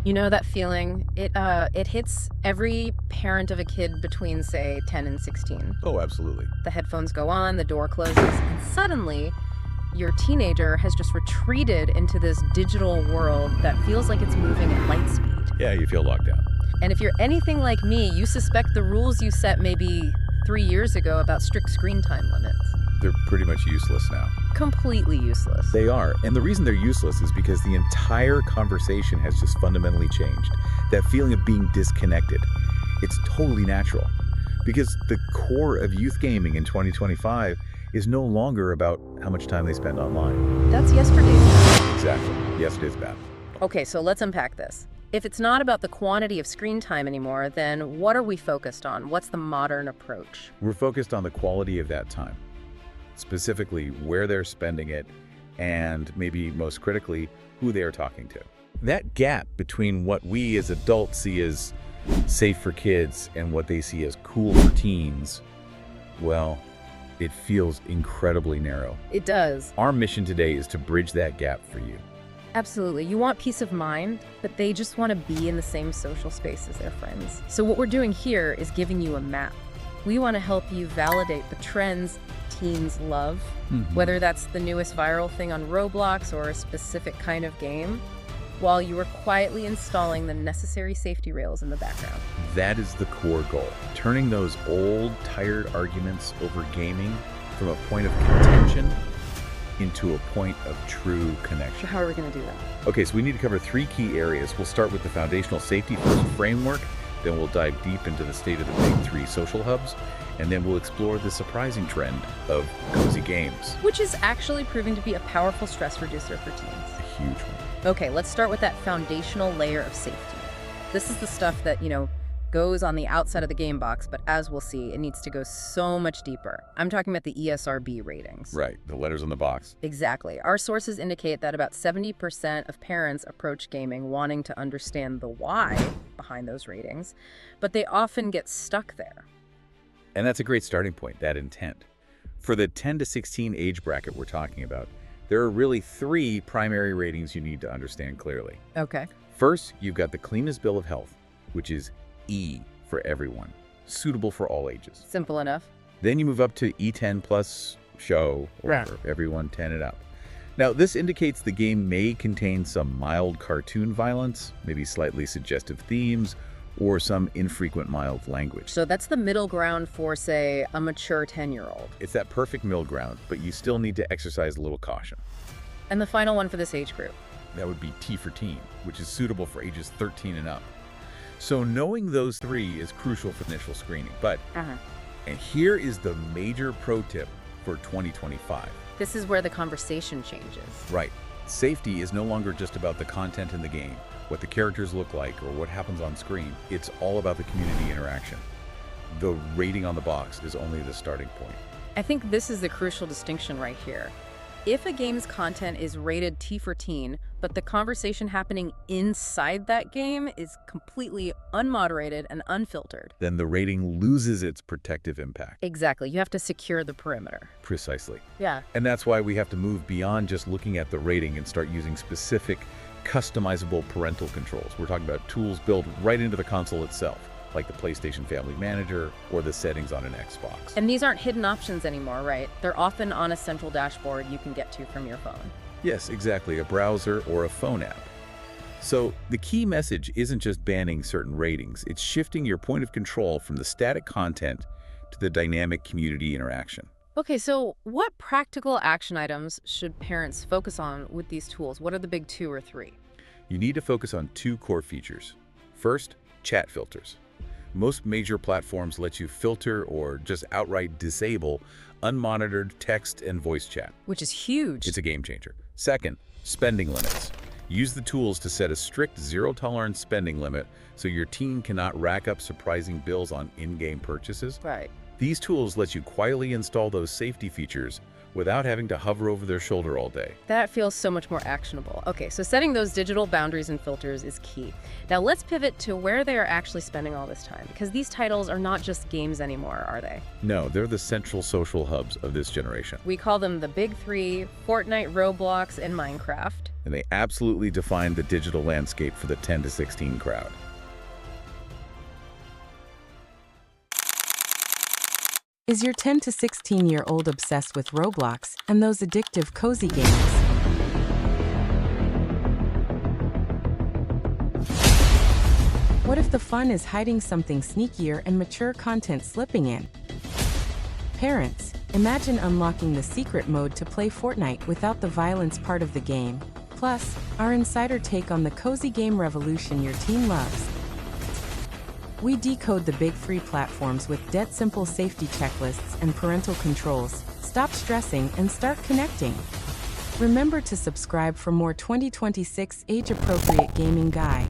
You know that feeling? It hits every parent of a kid between, say, 10 and 16. Oh, absolutely. The headphones go on, the door closes, and suddenly your teenager has just retreated into this digital world that feels like it's moving at light speed. Yeah, you feel locked out. And if you're anything like me, you suspect the rules you set maybe 3 years ago about strict screen time limits. They're pretty much useless now. Completely useless. They are. And the reason they're useless is because the entire conversation has just fundamentally changed. That feeling of being disconnected. It's totally natural. Because the core of youth gaming in 2025 is no longer about how much time they spend online. That's yesterday's time. Exactly. Yesterday's bad. Okay, so let's unpack this. If it's not about the quantity of screen time anymore, then what are we focused on? What's the modern approach? We're focused on the quality of that time. Specifically, where they're spending it, and maybe most critically, who they are talking to. That gap between what we as adults see as safe for kids and what they see as cool for teens, well, it feels incredibly narrow. It does. Our mission today is to bridge that gap for you. Absolutely. You want peace of mind, but they just want to be in the same social space as their friends. So what we're doing here is giving you a map. We want to help you validate the trends teens love, whether that's the newest viral thing on Roblox or a specific kind of game, while you are quietly installing the necessary safety rails in the background. That is the core goal. Turning those old, tired arguments over gaming from a point of contention into a point of true connection. So how are we going to do that? Okay, so we need to cover 3 key areas. We'll start with the foundational safety first framework, then we'll dive deep into the state of the big 3 social hubs, and then we'll explore the surprising trend of cozy games. Which is actually proving to be a powerful stress reducer for teens. A huge one. Okay, let's start with that foundational layer of safety. This is the stuff that, goes on the outside of the game box, but as we'll see, it needs to go so much deeper. I'm talking about the ESRB ratings. Right, the letters on the box. Exactly. Our sources indicate that about 70% of parents approach gaming wanting to understand the why behind those ratings, but they often get stuck there. And that's a great starting point, that intent. For the 10 to 16 age bracket we're talking about, there are really 3 primary ratings you need to understand clearly. Okay. First, you've got the cleanest bill of health, which is E for everyone, suitable for all ages. Simple enough. Then you move up to E10 plus show, or everyone 10 and up. Now, this indicates the game may contain some mild cartoon violence, maybe slightly suggestive themes, or some infrequent mild language. So that's the middle ground for, say, a mature 10-year-old. It's that perfect middle ground, but you still need to exercise a little caution. And the final one for this age group? That would be T for teen, which is suitable for ages 13 and up. So knowing those 3 is crucial for initial screening. But, and here is the major pro tip for 2025. This is where the conversation changes. Right. Safety is no longer just about the content in the game, what the characters look like, or what happens on screen. It's all about the community interaction. The rating on the box is only the starting point. I think this is the crucial distinction right here. If a game's content is rated T for teen, but the conversation happening inside that game is completely unmoderated and unfiltered, then the rating loses its protective impact. Exactly. You have to secure the perimeter. Precisely. Yeah. And that's why we have to move beyond just looking at the rating and start using specific, customizable parental controls. We're talking about tools built right into the console itself, like the PlayStation Family Manager or the settings on an Xbox. And these aren't hidden options anymore, right? They're often on a central dashboard you can get to from your phone. Yes, exactly, a browser or a phone app. So the key message isn't just banning certain ratings, it's shifting your point of control from the static content to the dynamic community interaction. Okay, so what practical action items should parents focus on with these tools? What are the big 2 or 3? You need to focus on 2 core features. First, chat filters. Most major platforms let you filter or just outright disable unmonitored text and voice chat. Which is huge. It's a game changer. Second, spending limits. Use the tools to set a strict zero-tolerance spending limit so your teen cannot rack up surprising bills on in-game purchases. Right. These tools let you quietly install those safety features without having to hover over their shoulder all day. That feels so much more actionable. Okay, so setting those digital boundaries and filters is key. Now let's pivot to where they are actually spending all this time, because these titles are not just games anymore, are they? No, they're the central social hubs of this generation. We call them the big three: Fortnite, Roblox, and Minecraft. And they absolutely define the digital landscape for the 10 to 16 crowd. Is your 10 to 16-year-old obsessed with Roblox and those addictive cozy games? What if the fun is hiding something sneakier and mature content slipping in? Parents, imagine unlocking the secret mode to play Fortnite without the violence part of the game. Plus, our insider take on the cozy game revolution your teen loves. We decode the big three platforms with dead simple safety checklists and parental controls. Stop stressing and start connecting. Remember to subscribe for more 2026 age-appropriate gaming guide.